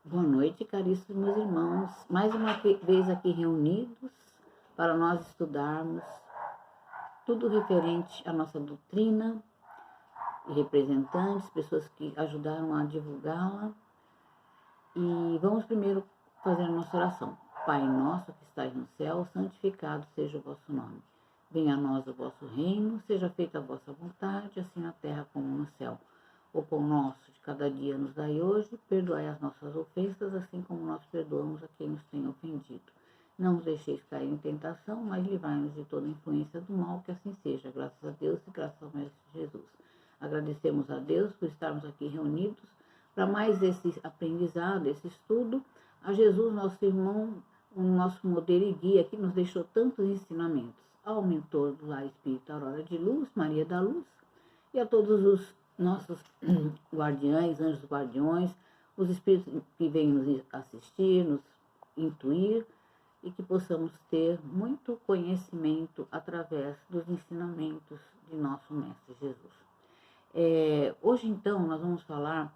Boa noite, caríssimos irmãos. Mais uma vez aqui reunidos para nós estudarmos tudo referente à nossa doutrina e representantes, pessoas que ajudaram a divulgá-la. E vamos primeiro fazer a nossa oração. Pai nosso que estais no céu, santificado seja o vosso nome. Venha a nós o vosso reino, seja feita a vossa vontade, assim na terra como no céu. O pão nosso de cada dia nos dai hoje, perdoai as nossas ofensas, assim como nós perdoamos a quem nos tem ofendido. Não nos deixeis cair em tentação, mas livrai-nos de toda influência do mal, que assim seja, graças a Deus e graças ao Mestre Jesus. Agradecemos a Deus por estarmos aqui reunidos para mais esse aprendizado, esse estudo, a Jesus, nosso irmão, o nosso modelo e guia, que nos deixou tantos ensinamentos, ao mentor do Lar Espírita Aurora de Luz, Maria da Luz, e a todos os nossos guardiães, anjos guardiões, os espíritos que vêm nos assistir, nos intuir, e que possamos ter muito conhecimento através dos ensinamentos de nosso Mestre Jesus. Hoje, então, nós vamos falar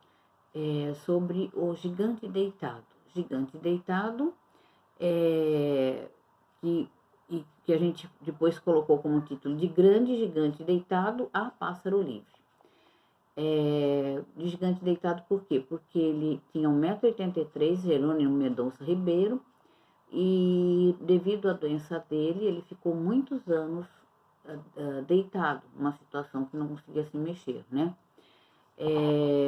sobre o gigante deitado. Gigante deitado, que a gente depois colocou como título de Grande Gigante Deitado a Pássaro Livre. De gigante deitado por quê? Porque ele tinha 1,83 m, Jerônimo Mendonça Ribeiro, e devido à doença dele, ele ficou muitos anos deitado, numa situação que não conseguia se mexer, né?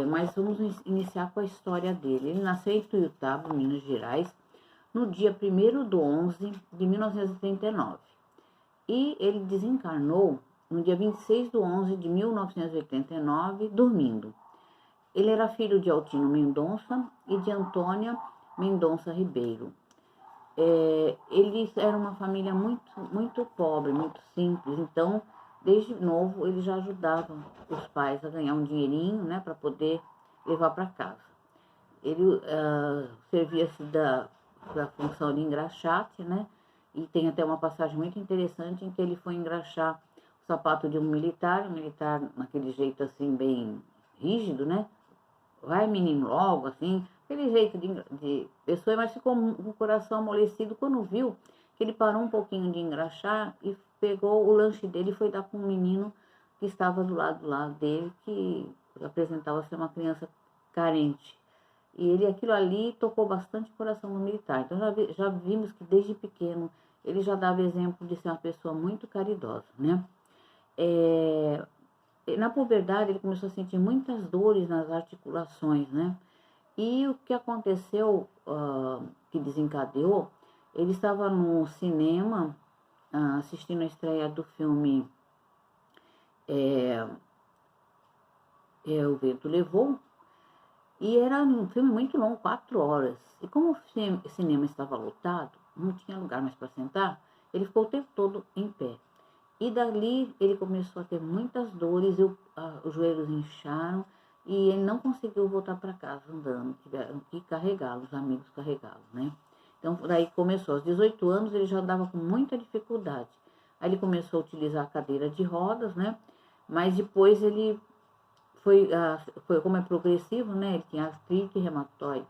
Mas vamos iniciar com a história dele. Ele nasceu em Tuiutaba, Minas Gerais, no dia 1º de 11 de 1939. E ele desencarnou no dia 26 de 11 de 1989, dormindo. Ele era filho de Altino Mendonça e de Antônia Mendonça Ribeiro. Eles eram uma família muito pobre, muito simples, então desde novo ele já ajudava os pais a ganhar um dinheirinho, né, para poder levar para casa. Ele servia-se da função de engraxate, né, e tem até uma passagem muito interessante em que ele foi engraxar o sapato de um militar naquele jeito assim bem rígido, né, vai menino logo, assim, aquele jeito de pessoa, mas ficou com o coração amolecido quando viu que ele parou um pouquinho de engraxar e pegou o lanche dele e foi dar para um menino que estava do lado dele, que apresentava ser uma criança carente. E ele, aquilo ali, tocou bastante o coração do militar. Então, já vimos que desde pequeno ele já dava exemplo de ser uma pessoa muito caridosa, né? Na puberdade, ele começou a sentir muitas dores nas articulações, né? E o que aconteceu, que desencadeou, ele estava no cinema, assistindo a estreia do filme O Vento Levou, e era um filme muito longo, 4 horas. E como o cinema estava lotado, não tinha lugar mais para sentar, ele ficou o tempo todo em pé. E dali ele começou a ter muitas dores, os joelhos incharam e ele não conseguiu voltar para casa andando, tiveram que carregá-lo, os amigos carregá-lo, né? Então daí começou, aos 18 anos ele já andava com muita dificuldade. Aí ele começou a utilizar a cadeira de rodas, né? Mas depois ele foi como é progressivo, né? Ele tinha artrite reumatoide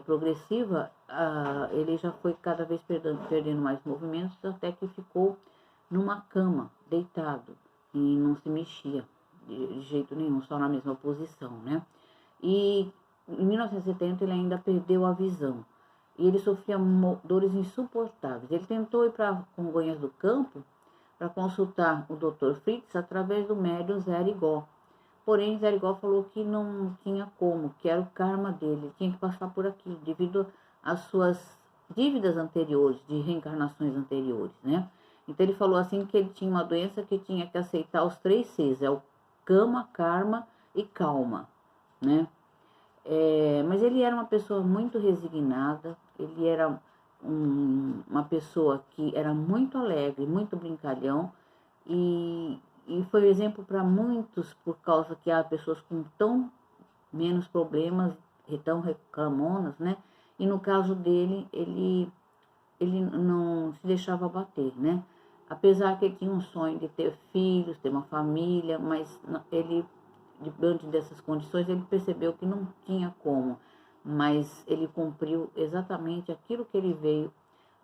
progressiva, ele já foi cada vez perdendo mais movimentos, até que ficou numa cama, deitado, e não se mexia de jeito nenhum, só na mesma posição, né? E em 1970 ele ainda perdeu a visão, e ele sofria dores insuportáveis. Ele tentou ir para Congonhas do Campo para consultar o Dr. Fritz através do médium Zé Arigó. Porém, Zé Arigó falou que não tinha como, que era o karma dele, tinha que passar por aquilo, devido às suas dívidas anteriores, de reencarnações anteriores, né? Então ele falou assim que ele tinha uma doença que tinha que aceitar os 3 Cs, o cama, karma e calma, né? Mas ele era uma pessoa muito resignada, ele era uma pessoa que era muito alegre, muito brincalhão, e foi exemplo para muitos, por causa que há pessoas com tão menos problemas e tão reclamonas, né? E no caso dele, ele não se deixava bater, né? Apesar que ele tinha um sonho de ter filhos, ter uma família, mas ele, diante dessas condições, ele percebeu que não tinha como. mas ele cumpriu exatamente aquilo que ele veio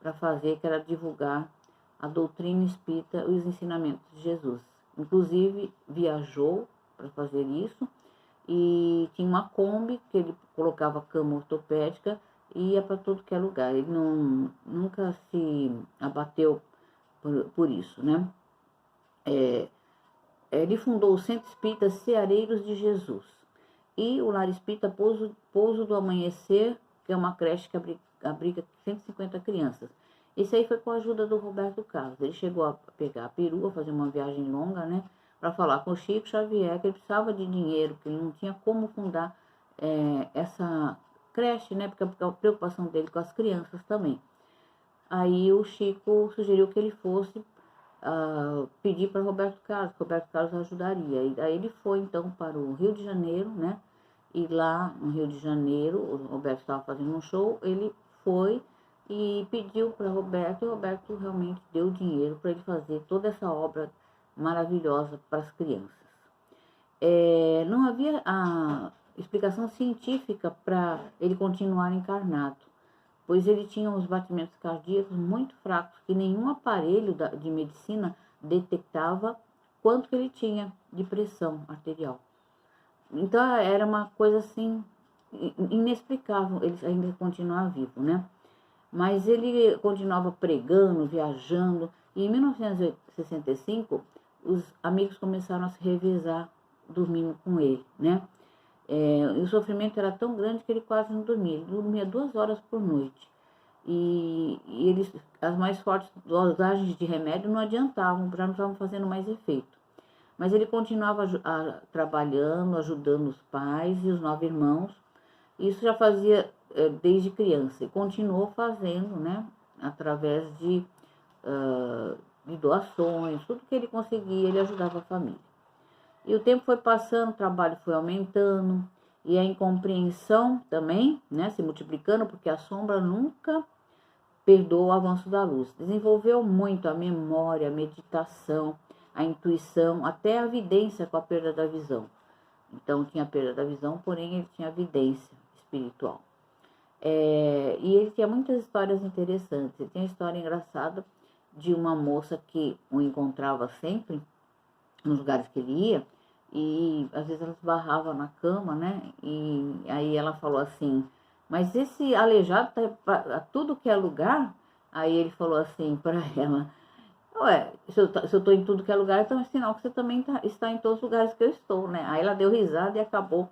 para fazer, que era divulgar a doutrina espírita e os ensinamentos de Jesus. Inclusive, viajou para fazer isso e tinha uma Kombi que ele colocava cama ortopédica e ia para todo que é lugar. Ele nunca se abateu por isso, né? Ele fundou o Centro Espírita Ceareiros de Jesus e o Lar Espírita Pouso do Amanhecer, que é uma creche que abriga 150 crianças. Esse aí foi com a ajuda do Roberto Carlos. Ele chegou a pegar a perua, fazer uma viagem longa, né? Para falar com o Chico Xavier, que ele precisava de dinheiro, que ele não tinha como fundar essa creche, né? Porque a preocupação dele com as crianças também. Aí o Chico sugeriu que ele fosse pedir para Roberto Carlos, que Roberto Carlos ajudaria. E aí ele foi então para o Rio de Janeiro, né? E lá no Rio de Janeiro, o Roberto estava fazendo um show, ele foi e pediu para Roberto, e Roberto realmente deu dinheiro para ele fazer toda essa obra maravilhosa para as crianças. Não havia a explicação científica para ele continuar encarnado, pois ele tinha os batimentos cardíacos muito fracos, que nenhum aparelho de medicina detectava quanto que ele tinha de pressão arterial. Então era uma coisa assim inexplicável ele ainda continuar vivo, né? Mas ele continuava pregando, viajando, e em 1965 os amigos começaram a se revezar dormindo com ele, né? O sofrimento era tão grande que ele quase não dormia. Ele dormia 2 horas por noite. E as mais fortes dosagens de remédio não adiantavam, já não estavam fazendo mais efeito. Mas ele continuava trabalhando, ajudando os pais e os 9 irmãos. Isso já fazia desde criança. E continuou fazendo, né? Através de doações, tudo que ele conseguia, ele ajudava a família. E o tempo foi passando, o trabalho foi aumentando, e a incompreensão também, né, se multiplicando, porque a sombra nunca perdoa o avanço da luz. Desenvolveu muito a memória, a meditação, a intuição, até a vidência com a perda da visão. Então tinha a perda da visão, porém ele tinha a vidência espiritual. E ele tinha muitas histórias interessantes. Ele tinha uma história engraçada de uma moça que o encontrava sempre nos lugares que ele ia, e às vezes ela esbarrava na cama, né? E aí ela falou assim, mas esse aleijado tá a tudo que é lugar? Aí ele falou assim para ela, ué, se eu tô em tudo que é lugar, então é sinal que você também está em todos os lugares que eu estou, né? Aí ela deu risada e acabou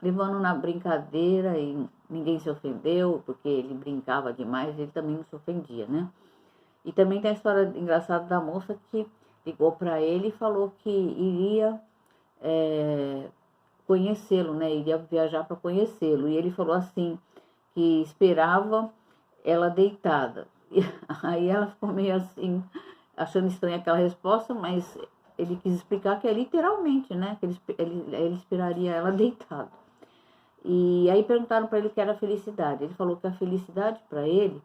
levando na brincadeira, e ninguém se ofendeu, porque ele brincava demais, ele também não se ofendia, né? E também tem a história engraçada da moça que ligou para ele e falou que iria conhecê-lo, né? Iria viajar para conhecê-lo. E ele falou assim, que esperava ela deitada. E aí ela ficou meio assim, achando estranha aquela resposta, mas ele quis explicar que é literalmente, né? Que ele esperaria ela deitada. E aí perguntaram para ele o que era felicidade. Ele falou que a felicidade para ele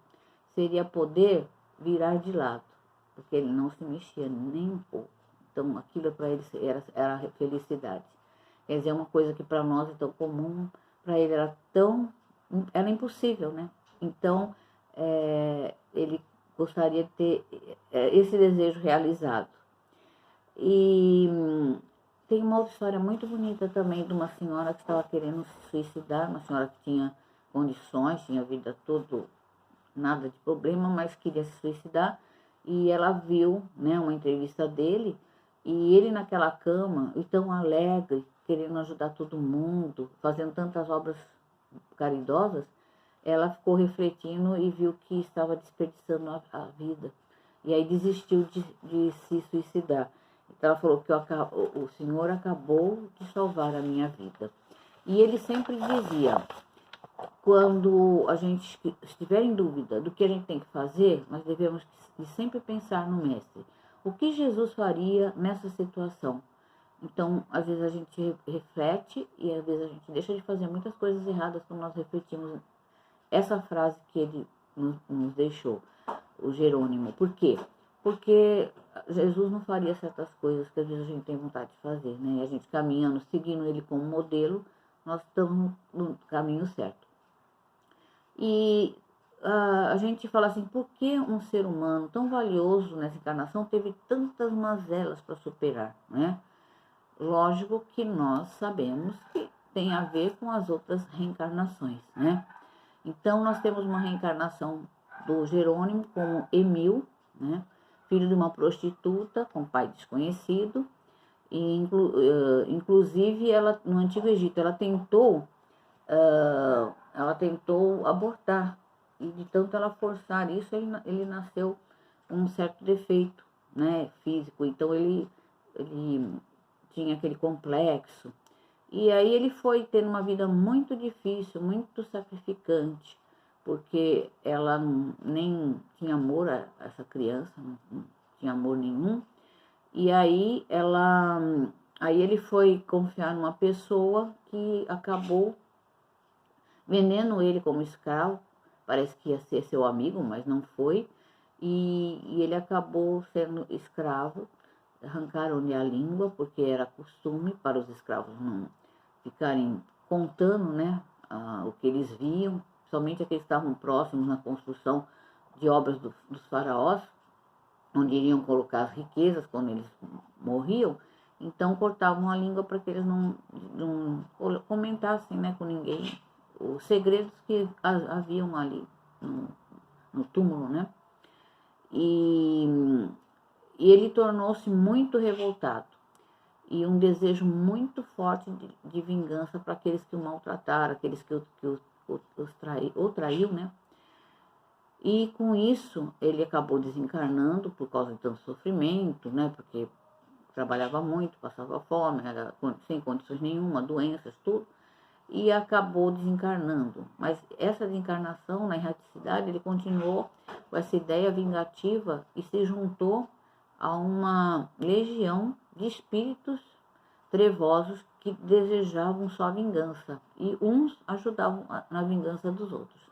seria poder virar de lado, porque ele não se mexia nem um pouco. Então aquilo para ele era felicidade. Quer dizer, uma coisa que para nós é tão comum, para ele era impossível, né? Então ele gostaria de ter esse desejo realizado. E tem uma outra história muito bonita também de uma senhora que estava querendo se suicidar, uma senhora que tinha condições, tinha a vida toda, nada de problema, mas queria se suicidar. E ela viu, né, uma entrevista dele, e ele naquela cama, e tão alegre, querendo ajudar todo mundo, fazendo tantas obras caridosas, ela ficou refletindo e viu que estava desperdiçando a vida. E aí desistiu de se suicidar. Então ela falou que o Senhor acabou de salvar a minha vida. E ele sempre dizia, quando a gente estiver em dúvida do que a gente tem que fazer, nós devemos sempre pensar no Mestre. O que Jesus faria nessa situação? Então, às vezes a gente reflete e às vezes a gente deixa de fazer muitas coisas erradas quando nós refletimos essa frase que ele nos deixou, o Jerônimo. Por quê? Porque Jesus não faria certas coisas que às vezes a gente tem vontade de fazer, né? E a gente caminhando, seguindo ele como modelo, nós estamos no caminho certo. E a gente fala assim, por que um ser humano tão valioso nessa encarnação teve tantas mazelas para superar, né? Lógico que nós sabemos que tem a ver com as outras reencarnações, né? Então, nós temos uma reencarnação do Jerônimo como Emil, né? Filho de uma prostituta com pai desconhecido, e inclusive ela no Antigo Egito ela tentou abortar, e de tanto ela forçar isso, ele nasceu com um certo defeito, né, físico. Então ele tinha aquele complexo, e aí ele foi tendo uma vida muito difícil, muito sacrificante, porque ela nem tinha amor a essa criança, não tinha amor nenhum. E aí ele foi confiar numa pessoa que acabou vendendo ele como escravo. Parece que ia ser seu amigo, mas não foi. E ele acabou sendo escravo. Arrancaram-lhe a língua, porque era costume para os escravos não ficarem contando, né, o que eles viam, somente aqueles que estavam próximos na construção de obras dos faraós, onde iriam colocar as riquezas quando eles morriam. Então cortavam a língua para que eles não comentassem, né, com ninguém os segredos que haviam ali no túmulo, né? E ele tornou-se muito revoltado e um desejo muito forte de vingança para aqueles que o maltrataram, aqueles que o traiu, né? E com isso ele acabou desencarnando por causa de tanto sofrimento, né? Porque trabalhava muito, passava fome, era sem condições nenhuma, doenças, tudo. E acabou desencarnando. Mas essa desencarnação, na erraticidade, ele continuou com essa ideia vingativa e se juntou a uma legião de espíritos trevosos que desejavam só vingança. E uns ajudavam na vingança dos outros.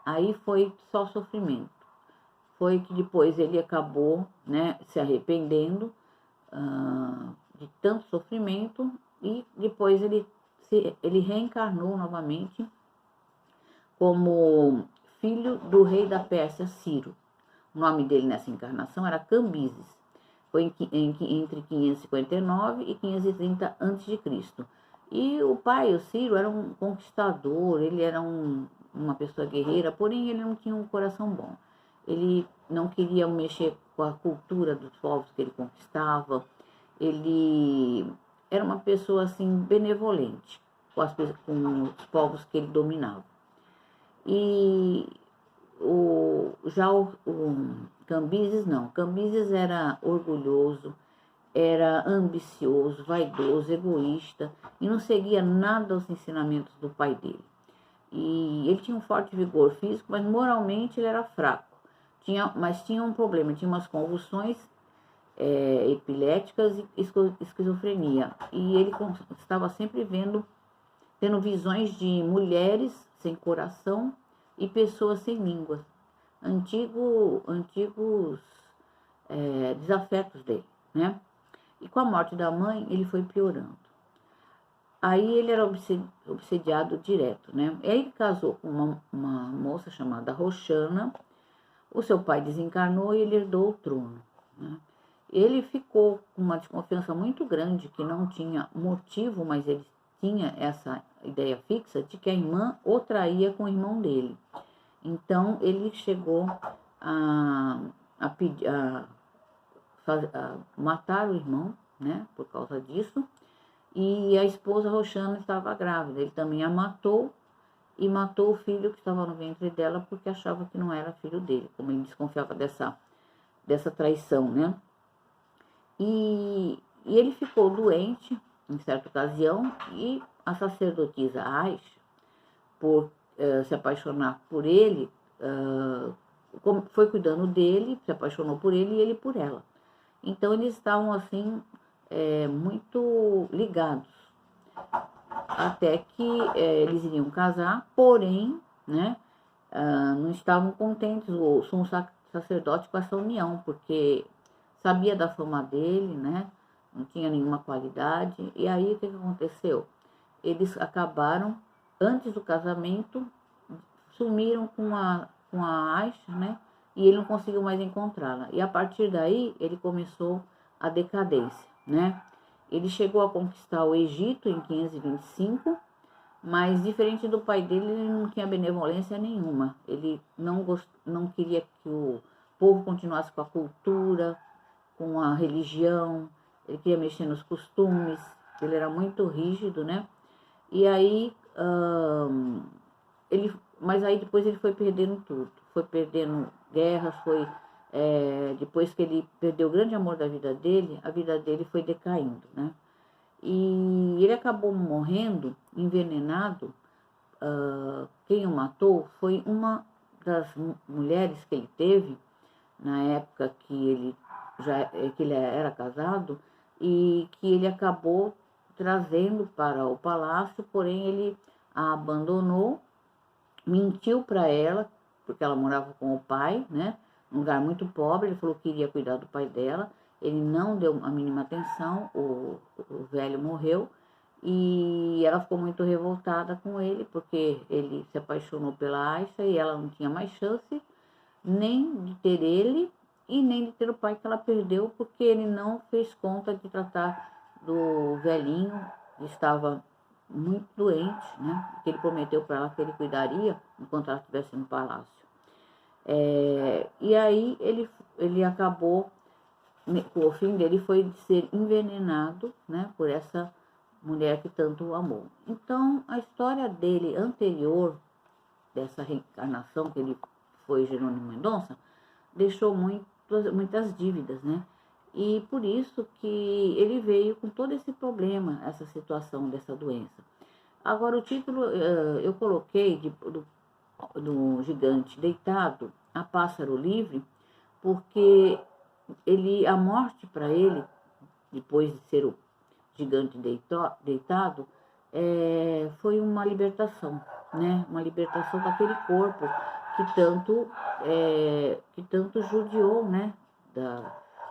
Aí foi só sofrimento. Foi que depois ele acabou, né, se arrependendo de tanto sofrimento, e depois ele reencarnou novamente como filho do rei da Pérsia, Ciro. O nome dele nessa encarnação era Cambises. Foi entre 559 e 530 a.C. E o pai, o Ciro, era um conquistador, ele era uma pessoa guerreira, porém ele não tinha um coração bom. Ele não queria mexer com a cultura dos povos que ele conquistava. Ele era uma pessoa assim benevolente com os povos que ele dominava. E o Cambises não. Cambises era orgulhoso, era ambicioso, vaidoso, egoísta e não seguia nada aos ensinamentos do pai dele. E ele tinha um forte vigor físico, mas moralmente ele era fraco. Mas tinha um problema, tinha umas convulsões epiléticas e esquizofrenia. E ele estava sempre tendo visões de mulheres sem coração e pessoas sem línguas. Antigos desafetos dele, né? E com a morte da mãe, ele foi piorando. Aí ele era obsediado direto, né? Aí ele casou com uma moça chamada Roxana. O seu pai desencarnou e ele herdou o trono, né? Ele ficou com uma desconfiança muito grande, que não tinha motivo, mas ele tinha essa ideia fixa de que a irmã o traía com o irmão dele. Então ele chegou a matar o irmão, né, por causa disso. E a esposa Roxana estava grávida. Ele também a matou e matou o filho que estava no ventre dela, porque achava que não era filho dele, como ele desconfiava dessa traição, né? E ele ficou doente em certa ocasião, e a sacerdotisa Aisha, por se apaixonar por ele, foi cuidando dele, se apaixonou por ele e ele por ela. Então eles estavam assim muito ligados, até que eles iriam casar, porém, né, não estavam contentes o sumo sacerdote com essa união, porque sabia da fama dele, né, não tinha nenhuma qualidade. E aí o que aconteceu? eles acabaram, antes do casamento, sumiram com a Aisha, né? E ele não conseguiu mais encontrá-la. E a partir daí, ele começou a decadência, né? Ele chegou a conquistar o Egito em 525, mas diferente do pai dele, ele não tinha benevolência nenhuma. Ele não queria que o povo continuasse com a cultura, com a religião, ele queria mexer nos costumes, ele era muito rígido, né? E aí, mas aí depois ele foi perdendo tudo, foi perdendo guerras, depois que ele perdeu o grande amor da vida dele, a vida dele foi decaindo, né? E ele acabou morrendo envenenado. Quem o matou foi uma das mulheres que ele teve na época que ele era casado, e que ele acabou trazendo para o palácio, porém ele a abandonou, mentiu para ela, porque ela morava com o pai, né? Um lugar muito pobre, ele falou que iria cuidar do pai dela, ele não deu a mínima atenção, o velho morreu, e ela ficou muito revoltada com ele, porque ele se apaixonou pela Aisha e ela não tinha mais chance nem de ter ele e nem de ter o pai que ela perdeu, porque ele não fez conta de tratar do velhinho, que estava muito doente, né? Que ele prometeu para ela que ele cuidaria enquanto ela estivesse no palácio. E aí ele acabou, o fim dele foi de ser envenenado, né? Por essa mulher que tanto o amou. Então, a história dele anterior, dessa reencarnação que ele foi Jerônimo Mendonça, deixou muitas dívidas, né? E por isso que ele veio com todo esse problema, essa situação dessa doença. Agora, o título eu coloquei do Gigante Deitado a Pássaro Livre, porque a morte para ele, depois de ser o gigante deitado, foi uma libertação, né? Uma libertação daquele corpo que tanto judiou, né?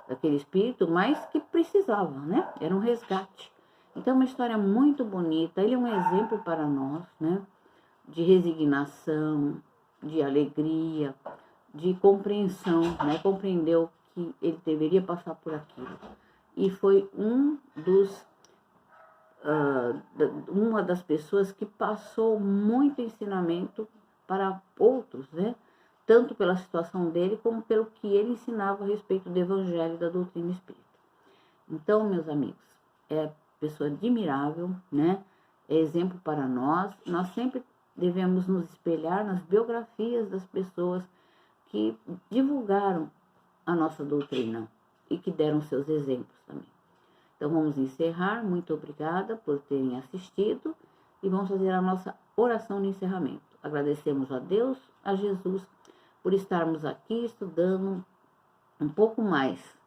Daquele espírito, mas que precisava, né? Era um resgate. Então, uma história muito bonita. Ele é um exemplo para nós, né? De resignação, de alegria, de compreensão, né? Compreendeu que ele deveria passar por aquilo. E foi uma das pessoas que passou muito ensinamento para outros, né? Tanto pela situação dele, como pelo que ele ensinava a respeito do evangelho e da doutrina espírita. Então, meus amigos, é pessoa admirável, né? É exemplo para nós. Nós sempre devemos nos espelhar nas biografias das pessoas que divulgaram a nossa doutrina e que deram seus exemplos também. Então, vamos encerrar. Muito obrigada por terem assistido e vamos fazer a nossa oração de encerramento. Agradecemos a Deus, a Jesus, por estarmos aqui estudando um pouco mais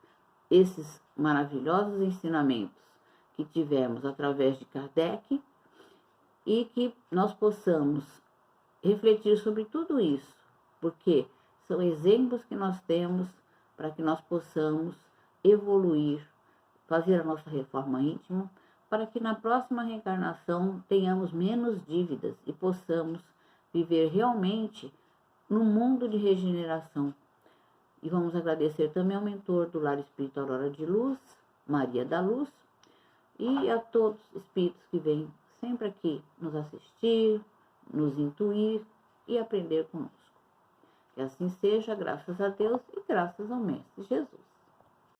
esses maravilhosos ensinamentos que tivemos através de Kardec e que nós possamos refletir sobre tudo isso, porque são exemplos que nós temos para que nós possamos evoluir, fazer a nossa reforma íntima, para que na próxima reencarnação tenhamos menos dívidas e possamos viver realmente no mundo de regeneração. E vamos agradecer também ao mentor do Lar Espírita Aurora de Luz, Maria da Luz, e a todos os espíritos que vêm sempre aqui nos assistir, nos intuir e aprender conosco. Que assim seja, graças a Deus e graças ao Mestre Jesus.